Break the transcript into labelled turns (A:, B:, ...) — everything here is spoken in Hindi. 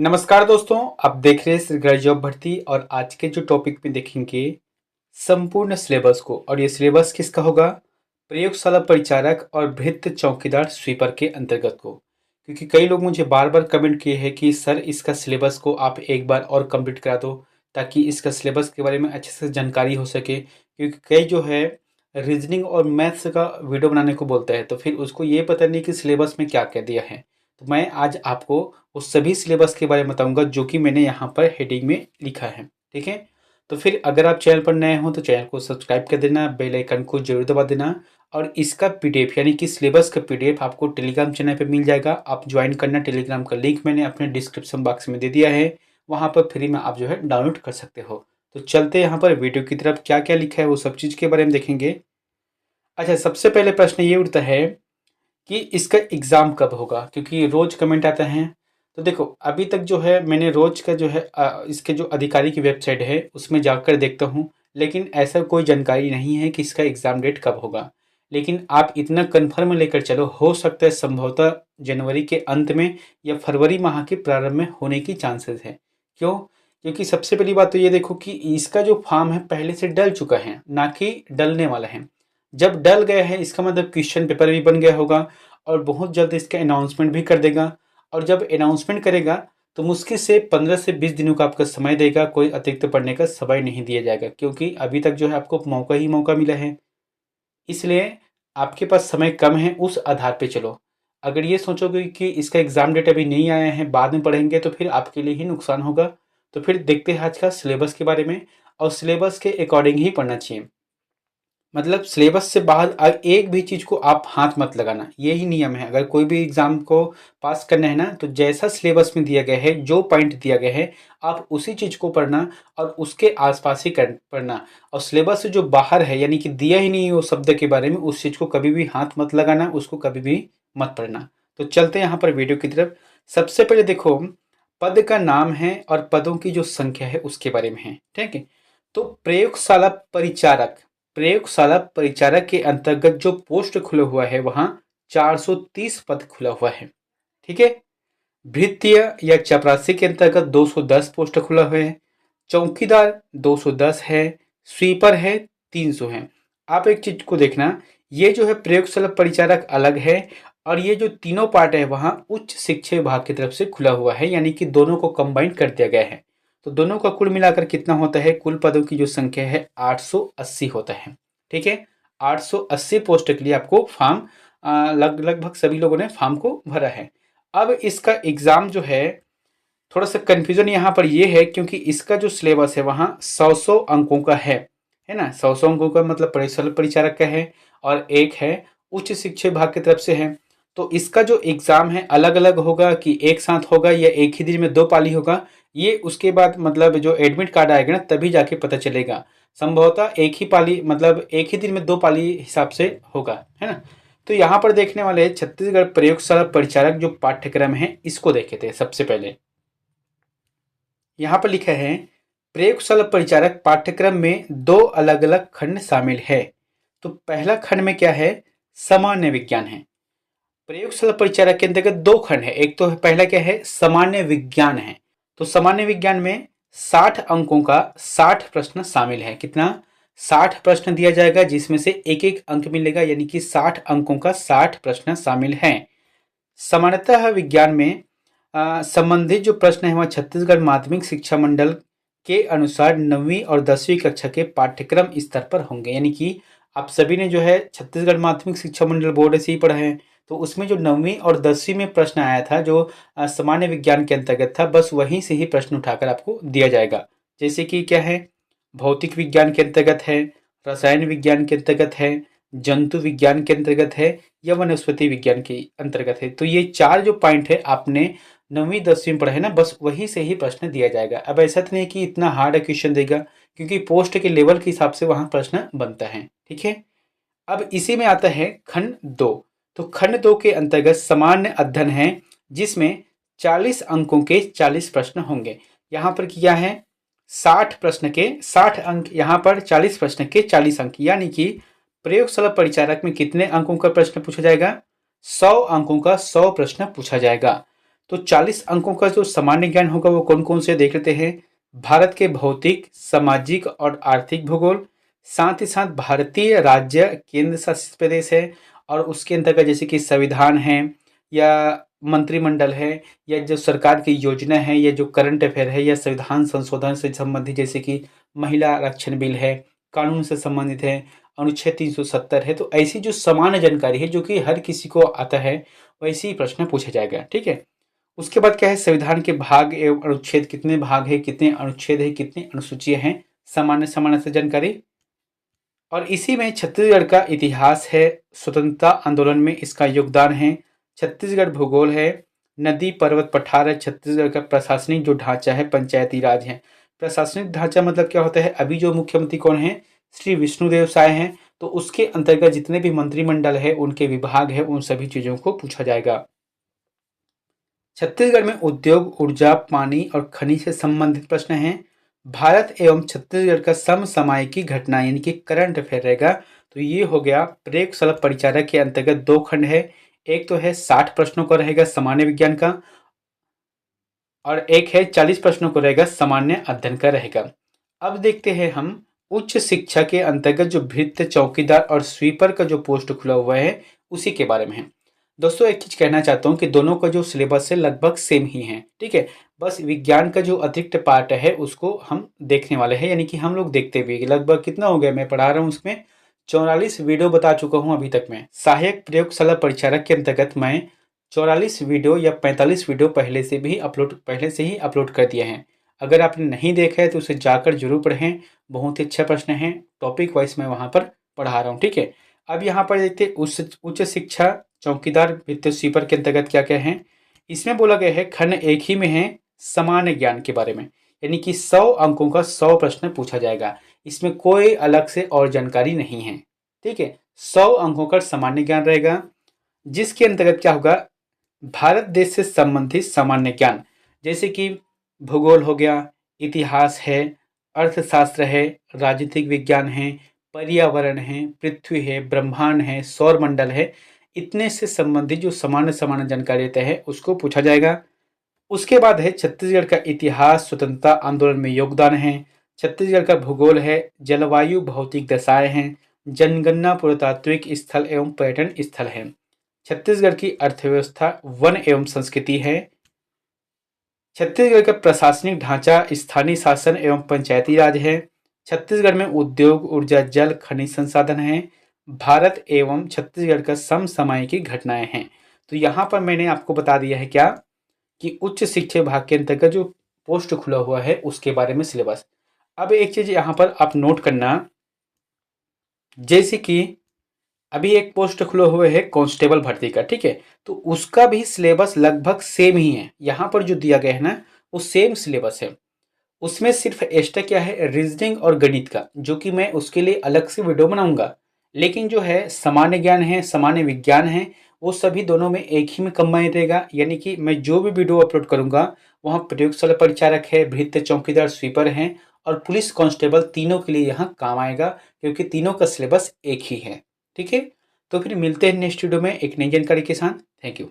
A: नमस्कार दोस्तों, आप देख रहे हैं सरकारी जॉब भर्ती और आज के जो टॉपिक में देखेंगे संपूर्ण सिलेबस को। और ये सिलेबस किसका होगा? प्रयोगशाला परिचारक और भृत्य चौकीदार स्वीपर के अंतर्गत को। क्योंकि कई लोग मुझे बार बार कमेंट किए हैं कि सर इसका सिलेबस को आप एक बार और कंप्लीट करा दो ताकि इसका सिलेबस के बारे में अच्छे से जानकारी हो सके। क्योंकि कई जो है रीजनिंग और मैथ्स का वीडियो बनाने को बोलते हैं तो फिर उसको ये पता नहीं कि सिलेबस में क्या क्या दिया है। तो मैं आज आपको उस सभी सिलेबस के बारे में बताऊंगा जो कि मैंने यहाँ पर हेडिंग में लिखा है। ठीक है, तो फिर अगर आप चैनल पर नए हो तो चैनल को सब्सक्राइब कर देना, बेल आइकन को जरूर दबा देना। और इसका पीडीएफ यानी कि सिलेबस का पीडीएफ आपको टेलीग्राम चैनल पे मिल जाएगा। आप ज्वाइन करना, टेलीग्राम का लिंक मैंने अपने डिस्क्रिप्शन बॉक्स में दे दिया है, वहाँ पर फ्री में आप जो है डाउनलोड कर सकते हो। तो चलते यहाँ पर वीडियो की तरफ, क्या क्या लिखा है वो सब चीज़ के बारे में देखेंगे। अच्छा, सबसे पहले प्रश्न ये उठता है कि इसका एग्ज़ाम कब होगा, क्योंकि रोज़ कमेंट आते हैं। तो देखो, अभी तक जो है मैंने रोज़ का जो है इसके जो अधिकारी की वेबसाइट है उसमें जाकर देखता हूँ, लेकिन ऐसा कोई जानकारी नहीं है कि इसका एग्ज़ाम डेट कब होगा। लेकिन आप इतना कन्फर्म लेकर चलो, हो सकता है संभवतः जनवरी के अंत में या फरवरी माह के प्रारंभ में होने की चांसेस है। क्यों? क्योंकि सबसे पहली बात तो ये देखो कि इसका जो फॉर्म है पहले से डल चुका है, ना कि डलने वाला है। जब डल गया है इसका मतलब क्वेश्चन पेपर भी बन गया होगा और बहुत जल्द इसका अनाउंसमेंट भी कर देगा। और जब अनाउंसमेंट करेगा तो मुश्किल से 15 से 20 दिनों का आपका समय देगा, कोई अतिरिक्त पढ़ने का समय नहीं दिया जाएगा, क्योंकि अभी तक जो है आपको मौका ही मौका मिला है। इसलिए आपके पास समय कम है, उस आधार पे चलो। अगर ये सोचोगे कि इसका एग्ज़ाम डेट अभी नहीं आया है, बाद में पढ़ेंगे, तो फिर आपके लिए ही नुकसान होगा। तो फिर देखते हैं आज का सिलेबस के बारे में, और सिलेबस के अकॉर्डिंग ही पढ़ना चाहिए। मतलब सिलेबस से बाहर एक भी चीज़ को आप हाथ मत लगाना, यही नियम है। अगर कोई भी एग्ज़ाम को पास करना है ना, तो जैसा सिलेबस में दिया गया है, जो पॉइंट दिया गया है, आप उसी चीज़ को पढ़ना और उसके आसपास ही कर पढ़ना। और सिलेबस से जो बाहर है, यानी कि दिया ही नहीं वो शब्द के बारे में, उस चीज़ को कभी भी हाथ मत लगाना, उसको कभी भी मत पढ़ना। तो चलते हैं यहाँ पर वीडियो की तरफ। सबसे पहले देखो, पद का नाम है और पदों की जो संख्या है उसके बारे में है। ठीक है, तो प्रयोगशाला परिचारक के अंतर्गत जो पोस्ट खुला हुआ है वहां 430 पद खुला हुआ है। ठीक है, भृत्य या चपरासी के अंतर्गत 210 पोस्ट खुला हुआ है। चौकीदार 210 है। स्वीपर है 300 है। आप एक चीज को देखना, ये जो है प्रयोगशाला परिचारक अलग है, और ये जो तीनों पार्ट है वहां उच्च शिक्षा विभाग की तरफ से खुला हुआ है, यानी कि दोनों को कंबाइन कर दिया गया है। तो दोनों का कुल मिलाकर कितना होता है? कुल पदों की जो संख्या है 880 होता है। ठीक है, 880 पोस्ट के लिए आपको फॉर्म लगभग सभी लोगों ने फॉर्म को भरा है। अब इसका एग्ज़ाम जो है, थोड़ा सा कन्फ्यूजन यहाँ पर ये है, क्योंकि इसका जो सिलेबस है वहाँ 100 अंकों का है ना। 100 अंकों का मतलब प्रयोगशाला परिचारक का है, और एक है उच्च शिक्षा विभाग की तरफ से है। तो इसका जो एग्ज़ाम है अलग अलग होगा कि एक साथ होगा या एक ही दिन में दो पाली होगा, ये उसके बाद मतलब जो एडमिट कार्ड आएगा ना तभी जाके पता चलेगा। संभवतः एक ही पाली, मतलब एक ही दिन में दो पाली हिसाब से होगा, है ना। तो यहाँ पर देखने वाले छत्तीसगढ़ प्रयोगशाला परिचारक जो पाठ्यक्रम है इसको देखे थे। सबसे पहले यहाँ पर लिखा है, प्रयोगशाला परिचारक पाठ्यक्रम में दो अलग अलग खंड शामिल है। तो पहला खंड में क्या है? सामान्य विज्ञान है। प्रयोगशाला परिचारक के अंतर्गत दो खंड है, एक तो पहला क्या है? सामान्य विज्ञान है। तो सामान्य विज्ञान में 60 अंकों का 60 प्रश्न शामिल है। कितना? 60 प्रश्न दिया जाएगा, जिसमें से एक एक अंक मिलेगा, यानी कि 60 अंकों का 60 प्रश्न शामिल है। सामान्यतः विज्ञान में संबंधित जो प्रश्न है वह छत्तीसगढ़ माध्यमिक शिक्षा मंडल के अनुसार 9वीं और 10वीं कक्षा के पाठ्यक्रम स्तर पर होंगे। यानी कि आप सभी ने जो है छत्तीसगढ़ माध्यमिक शिक्षा मंडल बोर्ड से ही पढ़ा है, तो उसमें जो 9वीं और 10वीं में प्रश्न आया था जो सामान्य विज्ञान के अंतर्गत था, बस वहीं से ही प्रश्न उठाकर आपको दिया जाएगा। जैसे कि क्या है? भौतिक विज्ञान के अंतर्गत है, रसायन विज्ञान के अंतर्गत है, जंतु विज्ञान के अंतर्गत है, या वनस्पति विज्ञान के अंतर्गत है। तो ये चार जो पॉइंट है आपने 9वीं 10वीं में पढ़ा है ना, बस वहीं से ही प्रश्न दिया जाएगा। अब ऐसा तो नहीं कि इतना हार्ड क्वेश्चन देगा, क्योंकि पोस्ट के लेवल के हिसाब से वहाँ प्रश्न बनता है। ठीक है, अब इसी में आता है खंड 2। तो खंड 2 के अंतर्गत सामान्य अध्ययन है, जिसमें 40 अंकों के 40 प्रश्न होंगे। यहाँ पर किया है 60 प्रश्न के 60 अंक, यहाँ पर 40 प्रश्न के 40 अंक, यानी कि प्रयोगशाला परिचारक में कितने अंकों का प्रश्न पूछा जाएगा? 100 अंकों का 100 प्रश्न पूछा जाएगा। तो 40 अंकों का जो सामान्य ज्ञान होगा वो कौन कौन से देख लेते हैं। भारत के भौतिक, सामाजिक और आर्थिक भूगोल, साथ ही साथ भारतीय राज्य केंद्र शासित प्रदेश है और उसके अंतर्गत जैसे कि संविधान है या मंत्रिमंडल है या जो सरकार की योजना है या जो करंट अफेयर है या संविधान संशोधन से संबंधित जैसे कि महिला आरक्षण बिल है, कानून से संबंधित है, अनुच्छेद 370 है। तो ऐसी जो सामान्य जानकारी है जो कि हर किसी को आता है वैसे ही प्रश्न पूछा जाएगा। ठीक है। उसके बाद क्या है, संविधान के भाग एवं अनुच्छेद, कितने भाग है, कितने अनुच्छेद है, कितनी अनुसूचियां हैं, सामान्य सामान्य से जानकारी। और इसी में छत्तीसगढ़ का इतिहास है, स्वतंत्रता आंदोलन में इसका योगदान है, छत्तीसगढ़ भूगोल है, नदी पर्वत पठार है, छत्तीसगढ़ का प्रशासनिक जो ढांचा है पंचायती राज है। प्रशासनिक ढांचा मतलब क्या होता है, अभी जो मुख्यमंत्री कौन है, श्री विष्णुदेव साय हैं, तो उसके अंतर्गत जितने भी मंत्रिमंडल है, उनके विभाग है, उन सभी चीजों को पूछा जाएगा। छत्तीसगढ़ में उद्योग, ऊर्जा, पानी और खनिज से संबंधित प्रश्न हैं। भारत एवं छत्तीसगढ़ का समसामयिकी घटना यानी कि करंट अफेयर रहेगा। तो ये हो गया प्रयोगशाला परिचारक के अंतर्गत 2 खंड है। एक तो है 60 प्रश्नों का रहेगा सामान्य विज्ञान का और एक है 40 प्रश्नों को रहेगा सामान्य अध्ययन का रहेगा। अब देखते हैं हम उच्च शिक्षा के अंतर्गत जो भृत्य, चौकीदार और स्वीपर का जो पोस्ट खुला हुआ है उसी के बारे में है। दोस्तों एक चीज कहना चाहता हूँ कि दोनों का जो सिलेबस है लगभग सेम ही है। ठीक है। बस विज्ञान का जो अतिरिक्त पार्ट है उसको हम देखने वाले हैं, यानी कि हम लोग देखते हुए लगभग कितना हो गया, मैं पढ़ा रहा हूँ उसमें 44 वीडियो बता चुका हूँ अभी तक मैं। सहायक प्रयोगशाला परिचारक के अंतर्गत मैं 44 वीडियो या 45 वीडियो पहले से ही अपलोड कर दिए हैं। अगर आपने नहीं देखा है तो उसे जाकर जरूर पढ़ें, बहुत ही अच्छा प्रश्न है, टॉपिक वाइज मैं वहाँ पर पढ़ा रहा हूँ। ठीक है। अब यहाँ पर देखते हैं उच्च शिक्षा चौकीदार वित्तीय स्वीपर के अंतर्गत क्या क्या है। इसमें बोला गया है खंड एक ही में है सामान्य ज्ञान के बारे में, यानी कि 100 अंकों का 100 प्रश्न पूछा जाएगा। इसमें कोई अलग से और जानकारी नहीं है। ठीक है। 100 अंकों का सामान्य ज्ञान रहेगा, जिसके अंतर्गत क्या होगा, भारत देश से संबंधित सामान्य ज्ञान जैसे कि भूगोल हो गया, इतिहास है, अर्थशास्त्र है, राजनीतिक विज्ञान है, पर्यावरण है, पृथ्वी है, ब्रह्मांड है, सौर मंडल है, इतने से संबंधित जो सामान्य सामान्य जानकारी रहता है उसको पूछा जाएगा। उसके बाद है छत्तीसगढ़ का इतिहास, स्वतंत्रता आंदोलन में योगदान है, छत्तीसगढ़ का भूगोल है, जलवायु भौतिक दशाएं हैं, जनगणना पुरातात्विक स्थल एवं पर्यटन स्थल है, छत्तीसगढ़ की अर्थव्यवस्था वन एवं संस्कृति है, छत्तीसगढ़ का प्रशासनिक ढांचा स्थानीय शासन एवं पंचायती राज है, छत्तीसगढ़ में उद्योग, ऊर्जा, जल, खनिज संसाधन है, भारत एवं छत्तीसगढ़ का समसामयिकी घटनाएं हैं। तो यहाँ पर मैंने आपको बता दिया है क्या कि उच्च शिक्षा विभाग के अंतर्गत जो पोस्ट खुला हुआ है उसके बारे में सिलेबस। अब एक चीज यहाँ पर आप नोट करना, जैसे कि अभी एक पोस्ट खुले हुए है कांस्टेबल भर्ती का। ठीक है। तो उसका भी सिलेबस लगभग सेम ही है, यहाँ पर जो दिया गया है ना वो सेम सिलेबस है। उसमें सिर्फ एक्स्ट्रा क्या है, रीजनिंग और गणित का, जो कि मैं उसके लिए अलग से वीडियो बनाऊंगा। लेकिन जो है सामान्य ज्ञान है, सामान्य विज्ञान है, वो सभी दोनों में एक ही में कंबाइन रहेगा। यानी कि मैं जो भी वीडियो अपलोड करूंगा वहाँ प्रयोगशाला परिचारक है, भृत्य, चौकीदार, स्वीपर हैं और पुलिस कांस्टेबल तीनों के लिए यहाँ काम आएगा, क्योंकि तीनों का सिलेबस एक ही है। ठीक है। तो फिर मिलते हैं नेक्स्ट वीडियो में एक नई जानकारी के साथ। Thank you.